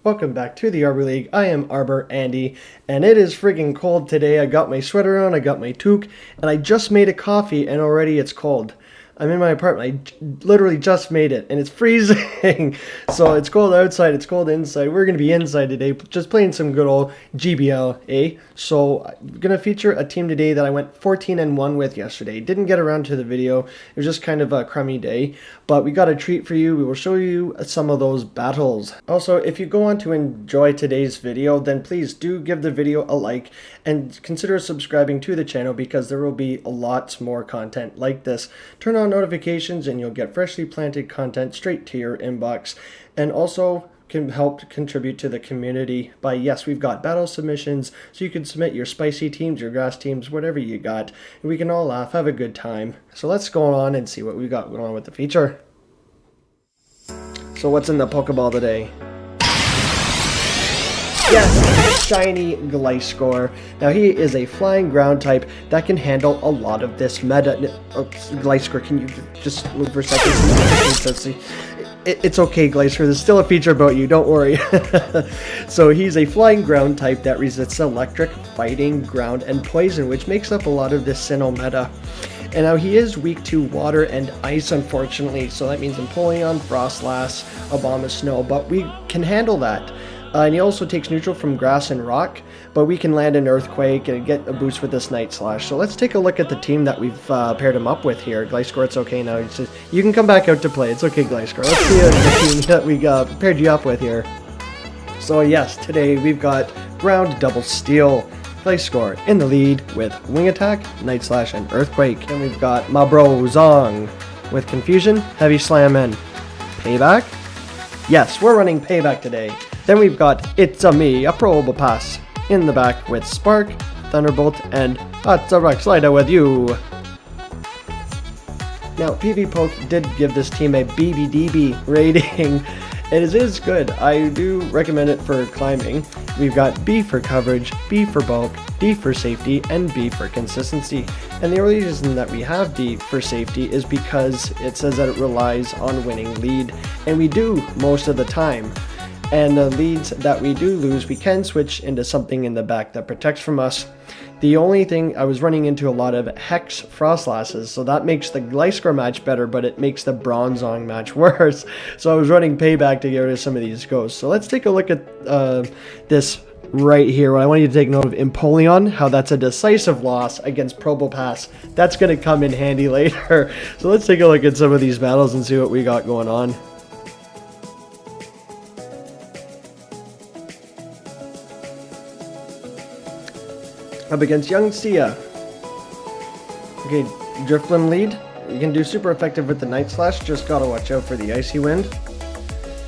welcome back to the Arbor League. I am ArborAndy, and it is friggin' cold today. I got my sweater on, I got my toque, and I just made a coffee, and already it's cold. I'm in my apartment. I literally just made it, and it's freezing. So it's cold outside, it's cold inside. We're going to be inside today, just playing some good old GBL, eh? So I'm going to feature a team today that I went 14-1 with yesterday. Didn't get around to the video. It was just kind of a crummy day. But we got a treat for you. We will show you some of those battles. Also, if you go on to enjoy today's video, then please do give the video a like and consider subscribing to the channel because there will be lots more content like this. Turn on notifications and you'll get freshly planted content straight to your inbox, and also can help contribute to the community by, yes, we've got battle submissions, so you can submit your spicy teams, your grass teams, whatever you got, and we can all laugh, have a good time. So let's go on and see what we got going on with the feature. So what's in the Pokeball today? Yes, shiny Gliscor. Now he is a flying ground type that can handle a lot of this meta. Oh, Gliscor, can you just move for a second? It's okay, Gliscor. There's still a feature about you. Don't worry. So he's a flying ground type that resists electric, fighting, ground, and poison, which makes up a lot of this Sinnoh meta. And now he is weak to water and ice, unfortunately. So that means Empoleon, Frostlass, Abomasnow, but we can handle that. And he also takes neutral from grass and rock, but we can land an earthquake and get a boost with this Night Slash. So let's take a look at the team that we've paired him up with here. Gliscor, it's okay now. He says, you can come back out to play. It's okay, Gliscor. Let's see the team that we paired you up with here. So yes, today we've got ground double steel. Gliscor in the lead with Wing Attack, Night Slash, and Earthquake. Then we've got Bronzong with Confusion, Heavy Slam, and Payback. Yes, we're running Payback today. Then we've got a Probopass in the back with Spark, Thunderbolt, and It's a Rock Slider with you. Now, PV Poke did give this team a BBDB rating. It is good. I do recommend it for climbing. We've got B for coverage, B for bulk, D for safety, and B for consistency. And the only reason that we have D for safety is because it says that it relies on winning lead, and we do most of the time. And the leads that we do lose, we can switch into something in the back that protects from us. The only thing, I was running into a lot of Hex Frostlasses, so that makes the Gliscor match better, but it makes the Bronzong match worse. So I was running Payback to get rid of some of these ghosts. So let's take a look at this right here. I want you to take note of Empoleon, how that's a decisive loss against Probopass. That's going to come in handy later. So let's take a look at some of these battles and see what we got going on. Up against Young Sia. Okay, Drifblim lead. You can do super effective with the Night Slash, just gotta watch out for the Icy Wind.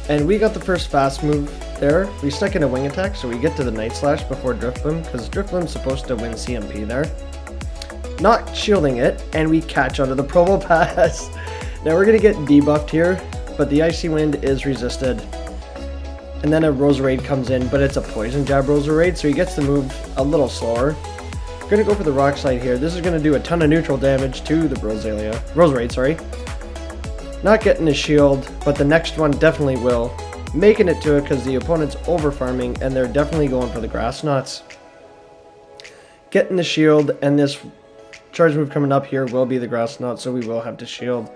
And we got the first fast move there. We stuck in a Wing Attack, so we get to the Night Slash before Drifblim, because Drifblim's supposed to win CMP there. Not shielding it, and we catch onto the Probopass. Now we're gonna get debuffed here, but the Icy Wind is resisted. And then a Roserade comes in, but it's a Poison Jab Roserade, so he gets to move a little slower. Gonna go for the Rock Slide here. This is gonna do a ton of neutral damage to the Roserade, sorry. Not getting a shield, but the next one definitely will. Making it to it because the opponent's over farming, and they're definitely going for the Grass Knots. Getting the shield, and this charge move coming up here will be the Grass Knot, so we will have to shield.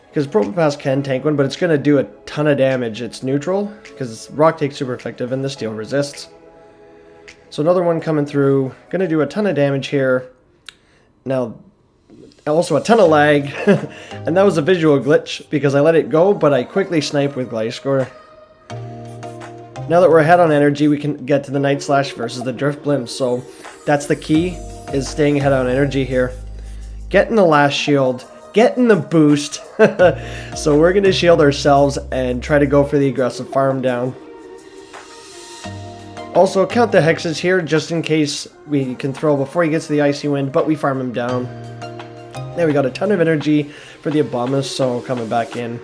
Because Probopass can tank one, but it's going to do a ton of damage. It's neutral, because Rock takes super effective, and the Steel resists. So another one coming through. Going to do a ton of damage here. Now, also a ton of lag. And that was a visual glitch, because I let it go, but I quickly sniped with Gliscor. Now that we're ahead on energy, we can get to the Night Slash versus the Drifblim. So that's the key, is staying ahead on energy here. Getting the last shield. Getting the boost. So we're going to shield ourselves and try to go for the aggressive farm down. Also, count the hexes here just in case we can throw before he gets to the Icy Wind, but we farm him down. There we got a ton of energy for the Abomasnow coming back in.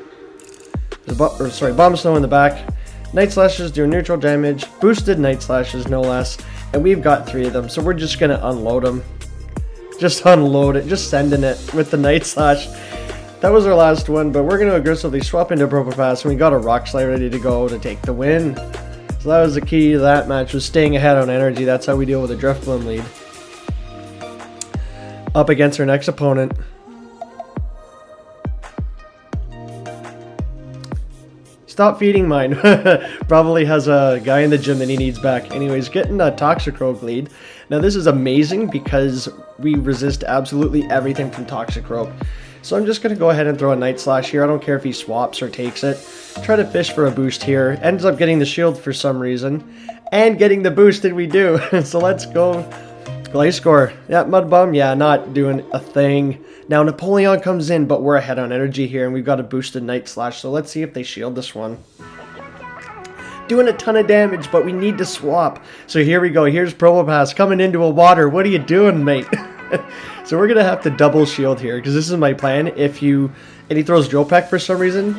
Abomasnow in the back. Night Slashes do neutral damage, boosted Night Slashes no less, and we've got 3 of them, so we're just going to unload them. Just unload it, just sending it with the Night Slash. That was our last one, but we're going to aggressively swap into Probopass, and we got a Rock Slide ready to go to take the win. So that was the key to that match, was staying ahead on energy. That's how we deal with a Drifblim lead. Up against our next opponent. Stop feeding mine. Probably has a guy in the gym that he needs back. Anyways, getting a Toxicroak lead. Now this is amazing because we resist absolutely everything from Toxicroak. So I'm just going to go ahead and throw a Night Slash here. I don't care if he swaps or takes it. Try to fish for a boost here. Ends up getting the shield for some reason. And getting the boost that we do. So let's go. Gliscor. Yeah, Mud Bomb. Yeah, not doing a thing. Now Napoleon comes in, but we're ahead on energy here, and we've got a boosted Night Slash, so let's see if they shield this one. Doing a ton of damage, but we need to swap. So here we go. Here's Probopass coming into a water. What are you doing, mate? So we're going to have to double shield here, because this is my plan. And he throws Jopek for some reason.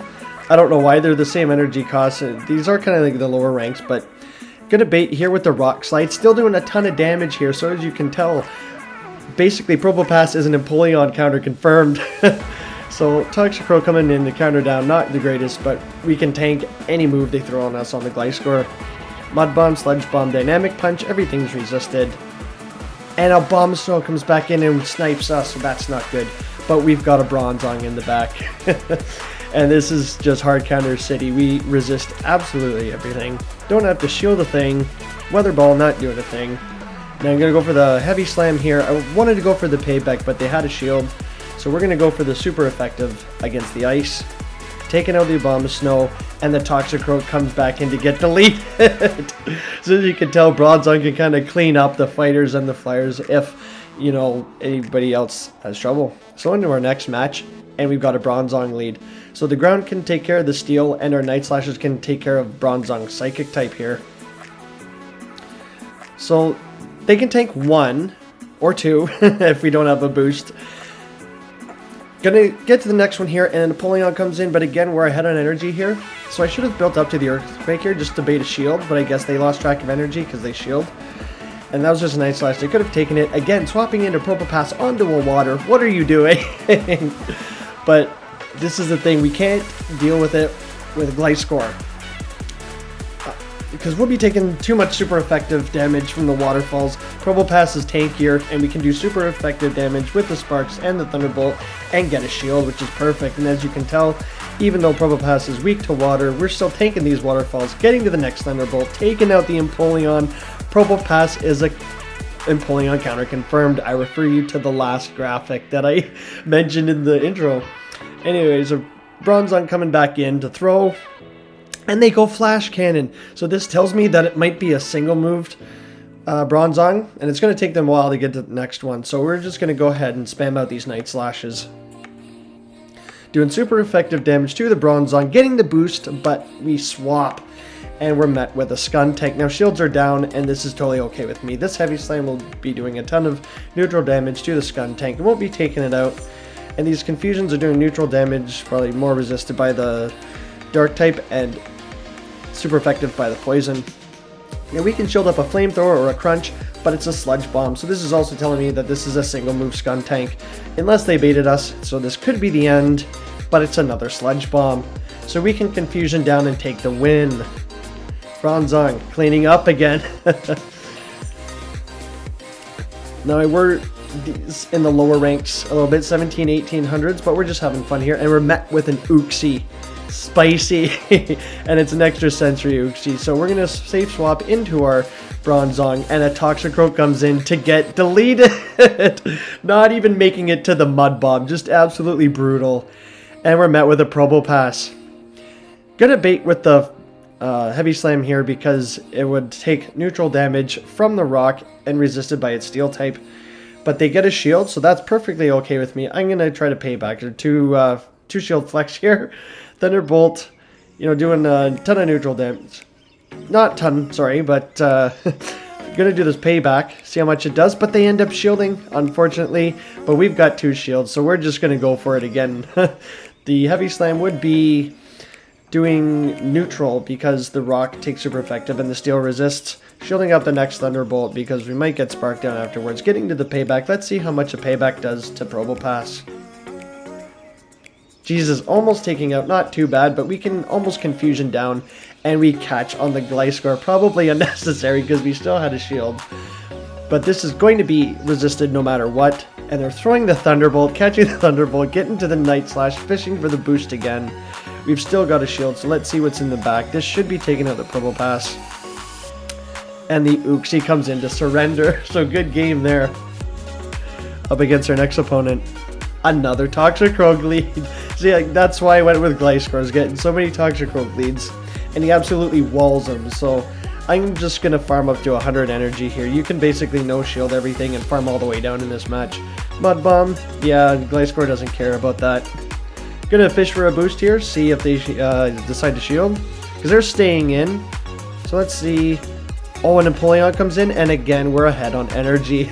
I don't know why they're the same energy cost. These are kind of like the lower ranks, but gonna bait here with the Rock Slide. Still doing a ton of damage here, so as you can tell, basically Probopass is an Empoleon counter confirmed. So Toxicroak coming in to counter down, not the greatest, but we can tank any move they throw on us on the Gliscor. Mud Bomb, Sludge Bomb, Dynamic Punch, everything's resisted. And a Bomb Snow comes back in and snipes us, so that's not good. But we've got a Bronzong in the back. And this is just hard counter city. We resist absolutely everything. Don't have to shield a thing. Weather Ball, not doing a thing. Now I'm going to go for the Heavy Slam here. I wanted to go for the Payback, but they had a shield. So we're going to go for the super effective against the ice. Taking out the Bomb Snow, and the Toxicroak comes back in to get the lead. So as you can tell, Bronzong can kind of clean up the fighters and the flyers if, you know, anybody else has trouble. So into our next match, and we've got a Bronzong lead. So the ground can take care of the steel, and our Night Slashers can take care of Bronzong's Psychic type here. So they can tank 1 or 2 if we don't have a boost. Gonna get to the next one here, and Napoleon comes in, but again, we're ahead on energy here. So I should have built up to the Earthquake here just to bait a shield, but I guess they lost track of energy because they shield. And that was just a Night Slash. They could have taken it. Again, swapping into Probopass onto a water. What are you doing? But this is the thing. We can't deal with it with Gliscor. Because we'll be taking too much super effective damage from the waterfalls. Probopass is tankier, and we can do super effective damage with the Sparks and the Thunderbolt and get a shield, which is perfect. And as you can tell, even though Probopass is weak to water, we're still tanking these waterfalls, getting to the next Thunderbolt, taking out the Empoleon. Probopass is a Empoleon counter confirmed. I refer you to the last graphic that I mentioned in the intro. Anyways, a Bronzong coming back in to throw. And they go Flash Cannon. So this tells me that it might be a single moved Bronzong. And it's going to take them a while to get to the next one. So we're just going to go ahead and spam out these Night Slashes. Doing super effective damage to the Bronzong. Getting the boost, but we swap. And we're met with a Scun Tank. Now shields are down, and this is totally okay with me. This Heavy Slam will be doing a ton of neutral damage to the Scun Tank. It won't be taking it out. And these Confusions are doing neutral damage, probably more resisted by the Dark type, and super effective by the Poison. Now we can shield up a Flamethrower or a Crunch, but it's a Sludge Bomb. So this is also telling me that this is a single move Scun Tank, unless they baited us. So this could be the end, but it's another Sludge Bomb. So we can Confusion down and take the win. Bronzong cleaning up again. Now we're in the lower ranks a little bit, 17, 1800s, but we're just having fun here, and we're met with an Uxie. Spicy. And it's an extra sensory Uxie. So we're going to safe swap into our Bronzong, and a Toxicroak comes in to get deleted. Not even making it to the Mud Bomb. Just absolutely brutal. And we're met with a Probopass. Gonna bait with the Heavy Slam here because it would take neutral damage from the rock and resisted by its steel type. But they get a shield, so that's perfectly okay with me. I'm going to try to pay back. Two shield flex here. Thunderbolt, you know, doing a ton of neutral damage. Not ton, sorry, but gonna do this payback, see how much it does. But they end up shielding, unfortunately. But we've got 2 shields, so we're just gonna go for it again. The Heavy Slam would be doing neutral because the rock takes super effective and the steel resists. Shielding up the next Thunderbolt because we might get sparked down afterwards. Getting to the payback, let's see how much a payback does to Probopass. Jesus, almost taking out, not too bad, but we can almost Confusion down And we catch on the Gliscor, probably unnecessary because we still had a shield. But this is going to be resisted no matter what. And they're throwing the Thunderbolt, catching the Thunderbolt, getting to the Night Slash, fishing for the boost again. We've still got a shield, so let's see what's in the back. This should be taking out the Probopass. And the Uxie comes in to surrender. So good game there. Up against our next opponent. Another Toxicroak lead. See, like, that's why I went with Gliscor, getting so many Toxicroak leads. And he absolutely walls them, so I'm just going to farm up to 100 energy here. You can basically no-shield everything and farm all the way down in this match. Mud Bomb, yeah, Gliscor doesn't care about that. Gonna fish for a boost here, see if they decide to shield. Because they're staying in. So let's see. Oh, and Empoleon comes in, and again, we're ahead on energy.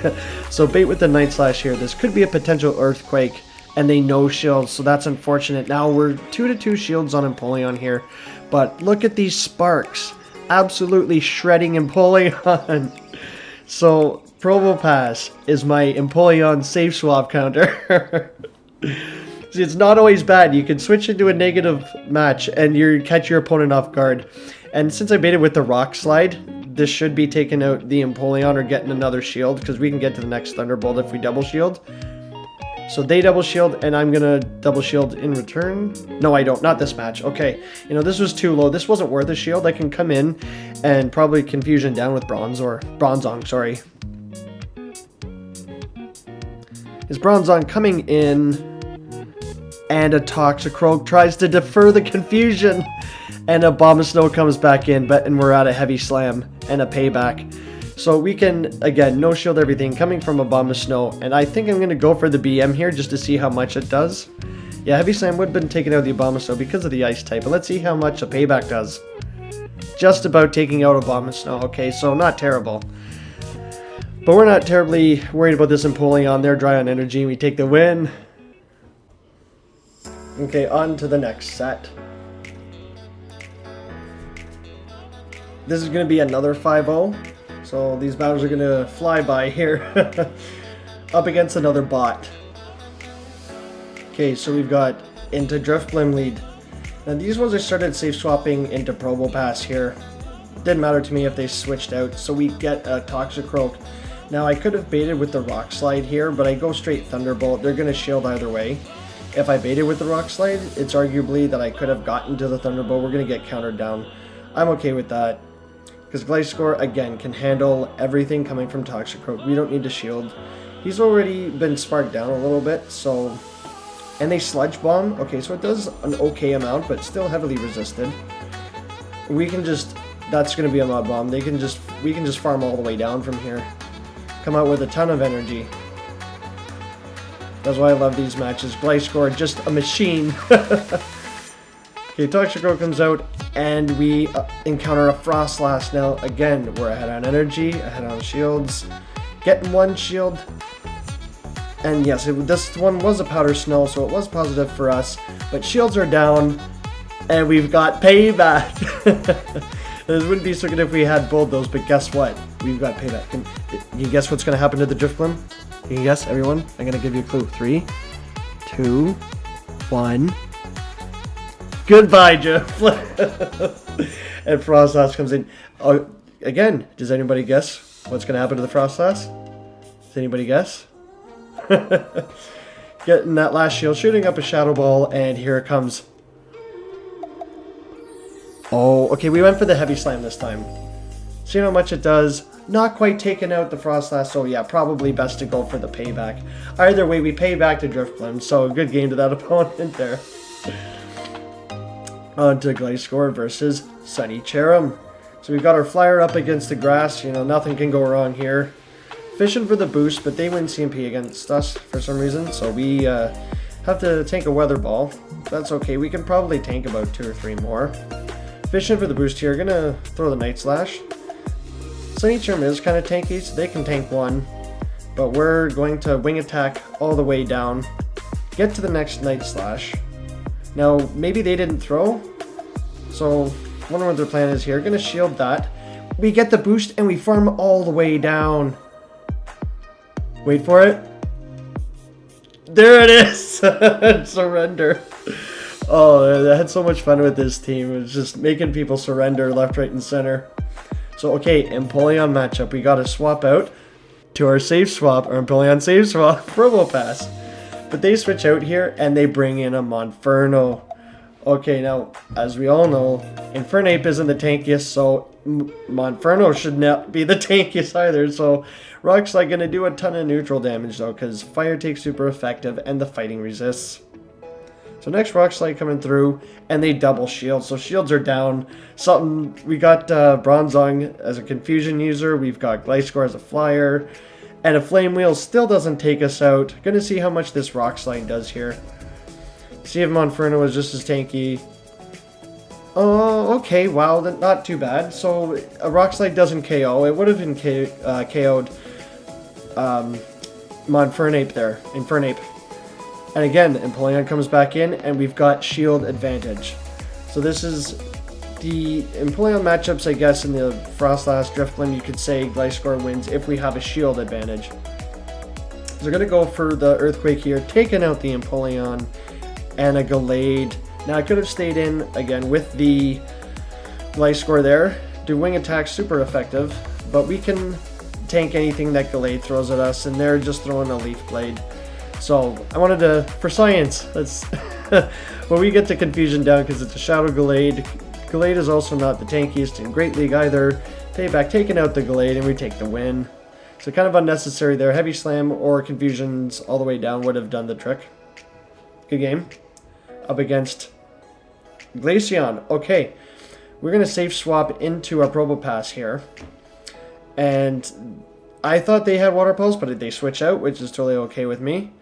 So bait with the Night Slash here. This could be a potential Earthquake, and they no-shield, so that's unfortunate. Now we're 2-2 shields on Empoleon here. But look at these sparks. Absolutely shredding Empoleon. So Probopass is my Empoleon safe swap counter. See, it's not always bad. You can switch into a negative match and you catch your opponent off guard. And since I baited with the Rock Slide, this should be taking out the Empoleon or getting another shield, because we can get to the next Thunderbolt if we double shield. So they double shield, and I'm gonna double shield in return. No, I don't. Not this match. Okay. You know, this was too low. This wasn't worth a shield. I can come in and probably confusion down with Bronzong, sorry. Is Bronzong coming in, and a Toxicroak tries to defer the confusion, and a Bomb of Snow comes back in, and we're at a Heavy Slam and a Payback. So we can, again, no-shield everything coming from a Bomb of Snow. And I think I'm going to go for the BM here just to see how much it does. Yeah, Heavy Slam would have been taking out the Bomb of Snow because of the Ice type. But let's see how much a Payback does. Just about taking out a Bomb of Snow. Okay, so not terrible. But we're not terribly worried about this Empoleon. They're dry on energy. We take the win. Okay, on to the next set. This is going to be another 5-0. So these battles are going to fly by here. Up against another bot. Okay, so we've got into Drifblim lead. Now these ones I started safe swapping into Probopass here. Didn't matter to me if they switched out. So we get a Toxicroak. Now I could have baited with the Rock Slide here, but I go straight Thunderbolt. They're going to shield either way. If I baited with the Rock Slide, it's arguably that I could have gotten to the Thunderbolt. We're going to get countered down. I'm okay with that. Because Gliscor, again, can handle everything coming from Toxicroak. We don't need to shield. He's already been sparked down a little bit, so... And they Sludge Bomb. Okay, so it does an okay amount, but still heavily resisted. We can just... That's going to be a Mud Bomb. We can just farm all the way down from here. Come out with a ton of energy. That's why I love these matches. Gliscor, just a machine. Okay, Toxicroak comes out, and we encounter a Froslass. Now, again, we're ahead on energy, ahead on shields. Getting one shield. And yes, this one was a Powder Snow, so it was positive for us. But shields are down, and we've got Payback. This wouldn't be so good if we had both those, but guess what? We've got Payback. Can you guess what's going to happen to the Drifblim? Can you guess, everyone? I'm going to give you a clue. 3, 2, 1... Goodbye, Jeff. And Froslass comes in. Oh, again, does anybody guess what's going to happen to the Froslass? Does anybody guess? Getting that last shield, shooting up a Shadow Ball, and here it comes. Oh, okay, we went for the Heavy Slam this time. See how much it does. Not quite taking out the Froslass, so yeah, probably best to go for the Payback. Either way, we pay back to Drifblim, so good game to that opponent there. On to Gliscor versus Sunny Cherum. So we've got our flyer up against the grass. You know, nothing can go wrong here. Fishing for the boost, but they win CMP against us for some reason. So we have to tank a Weather Ball. That's okay. We can probably tank about 2 or 3 more. Fishing for the boost here. Gonna throw the Night Slash. Sunny Cherum is kind of tanky, so they can tank 1. But we're going to wing attack all the way down. Get to the next Night Slash. Now, maybe they didn't throw, so I wonder what their plan is here. Gonna shield that. We get the boost, and we farm all the way down. Wait for it. There it is! Surrender. Oh, I had so much fun with this team. It was just making people surrender left, right, and center. So, okay, Empoleon matchup. We got to swap out to our safe swap, or Empoleon safe swap, Probopass. But they switch out here, and they bring in a Monferno. Okay, now, as we all know, Infernape isn't the tankiest, so Monferno should not be the tankiest either. So, Rock's like going to do a ton of neutral damage, though, because Fire Take's super effective, and the fighting resists. So next Rock Slide coming through, and they double shield. So shields are down. We got Bronzong as a confusion user. We've got Gliscor as a flyer. And a Flame Wheel still doesn't take us out. Gonna see how much this Rock Slide does here. See if Monferno is just as tanky. Oh, okay, wow, not too bad. So a Rock Slide doesn't KO. It would have been KO'd Monfernape there, Infernape. And again, Empoleon comes back in, and we've got shield advantage. So this is the Empoleon matchups, I guess, in the Frostlass Drifblim, you could say Gliscor wins if we have a shield advantage. So we're going to go for the Earthquake here, taking out the Empoleon and a Gallade. Now I could have stayed in, again, with the Gliscor there. Do wing attacks, super effective, but we can tank anything that Gallade throws at us, and they're just throwing a Leaf Blade. So I wanted to, for science, let's when we get the confusion down, because it's a Shadow Gallade. Gallade is also not the tankiest in Great League either. Payback taking out the Gallade, and we take the win. So kind of unnecessary there. Heavy Slam or confusions all the way down would have done the trick. Good game. Up against Glaceon. Okay, we're going to safe swap into our Probopass here. And I thought they had Water Pulse, but they switch out, which is totally okay with me.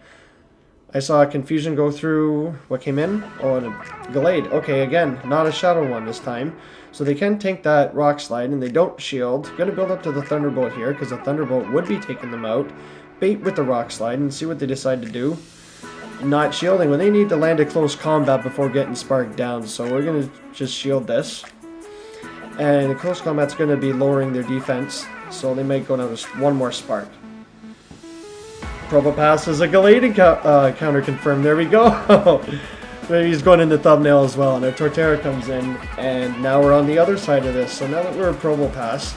I saw a confusion go through what came in. Oh, and a Gallade. Okay, again, not a Shadow one this time. So they can tank that Rock Slide, and they don't shield. Going to build up to the Thunderbolt here, because the Thunderbolt would be taking them out. Bait with the Rock Slide and see what they decide to do. Not shielding when they need to land a close combat before getting sparked down. So we're going to just shield this. And the close combat's going to be lowering their defense. So they might go down to one more spark. Probopass is a Gallade counter confirmed. There we go. Maybe he's going in the thumbnail as well. And a Torterra comes in. And now we're on the other side of this. So now that we're a Probopass,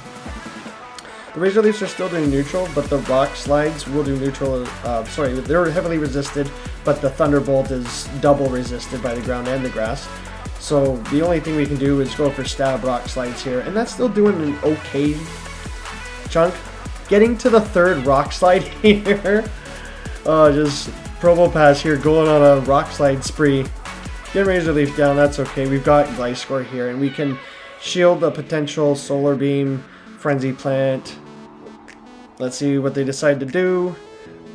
the Razor Leafs are still doing neutral, but the Rock Slides will do neutral. Sorry, they're heavily resisted, but the Thunderbolt is double resisted by the ground and the grass. So the only thing we can do is go for stab Rock Slides here. And that's still doing an okay chunk. Getting to the third Rock Slide here. Just Probopass here going on a Rock Slide spree. Get Razor Leaf down, that's okay. We've got Gliscor here, and we can shield a potential Solar Beam, Frenzy Plant. Let's see what they decide to do.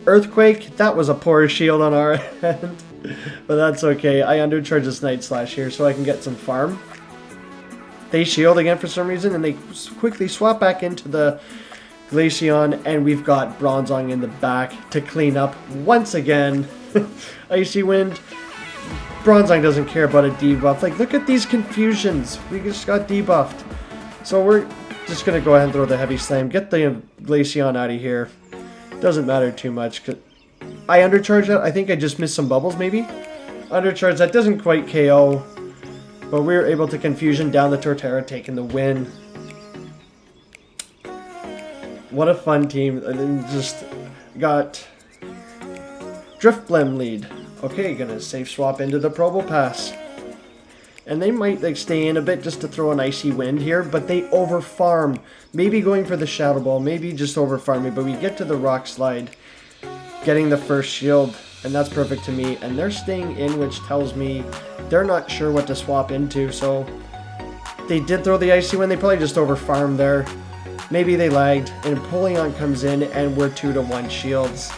Earthquake, that was a poor shield on our end. But that's okay. I undercharge this Night Slash here so I can get some farm. They shield again for some reason, and they quickly swap back into the Glaceon, and we've got Bronzong in the back to clean up once again. Icy Wind. Bronzong doesn't care about a debuff. Like, look at these confusions. We just got debuffed. So we're just going to go ahead and throw the Heavy Slam. Get the Glaceon out of here. Doesn't matter too much. I undercharge that. I think I just missed some bubbles, maybe. Undercharge. That doesn't quite KO. But we were able to confusion down the Torterra, taking the win. What a fun team. And then just got Drifblim lead. Okay, gonna safe swap into the Probopass. And they might like stay in a bit just to throw an Icy Wind here, but they overfarm. Maybe going for the Shadow Ball, maybe just overfarming, but we get to the Rock Slide, getting the first shield, and that's perfect to me. And they're staying in, which tells me they're not sure what to swap into, so they did throw the Icy Wind. They probably just overfarmed there. Maybe they lagged, and Empoleon comes in, and we're 2-to-1 shields.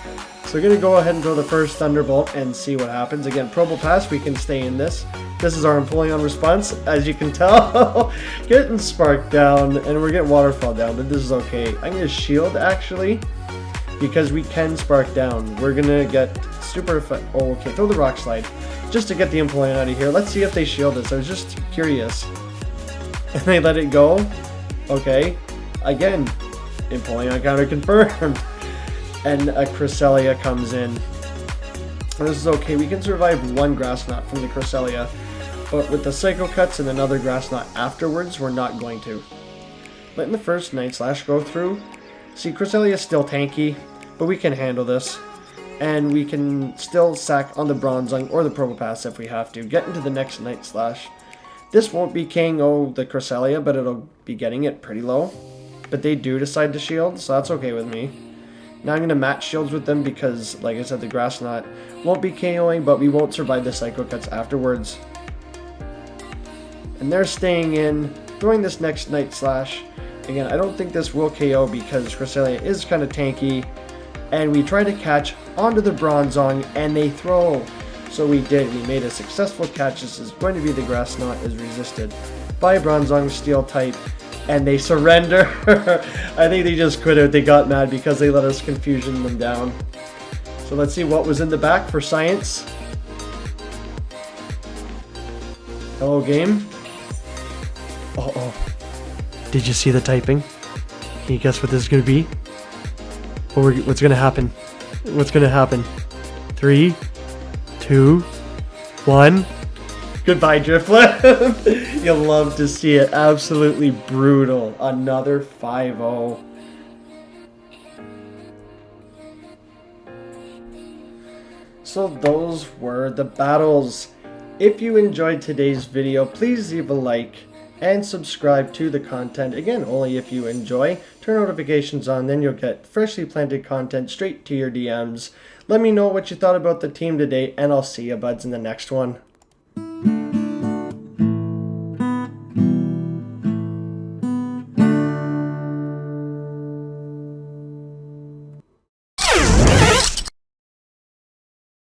So we're going to go ahead and throw the first Thunderbolt and see what happens. Again, Probopass, we can stay in this. This is our Empoleon response, as you can tell. Getting Spark down, and we're getting Waterfall down, but this is okay. I'm going to shield, actually, because we can Spark down. We're going to get super effective. Oh, okay, throw the Rock Slide, just to get the Empoleon out of here. Let's see if they shield us. I was just curious. And they let it go. Okay. Again, Empoleon counter confirmed. And a Cresselia comes in. This is okay. We can survive one Grass Knot from the Cresselia. But with the Psycho Cuts and another Grass Knot afterwards, we're not going to. Letting the first Night Slash go through. See, Cresselia is still tanky, but we can handle this. And we can still sack on the Bronzong or the Probopass if we have to. Get into the next Night Slash. This won't be KO the Cresselia, but it'll be getting it pretty low. But they do decide to shield, so that's okay with me. Now I'm going to match shields with them because, like I said, the Grass Knot won't be KOing, but we won't survive the Psycho Cuts afterwards. And they're staying in, throwing this next Night Slash. Again, I don't think this will KO because Cresselia is kind of tanky. And we try to catch onto the Bronzong, and they throw. So we did. We made a successful catch. This is going to be the Grass Knot is resisted by Bronzong Steel type. And they surrender. I think they just quit out. They got mad because they let us confusion them down. So let's see what was in the back for science. Hello, game. Uh-oh. Did you see the typing? Can you guess what this is going to be? What's going to happen? What's going to happen? 3, 2, 1. Goodbye, Drifloon. You'll love to see it. Absolutely brutal. Another 5-0. So those were the battles. If you enjoyed today's video, please leave a like and subscribe to the content. Again, only if you enjoy. Turn notifications on, then you'll get freshly planted content straight to your DMs. Let me know what you thought about the team today, and I'll see you buds in the next one.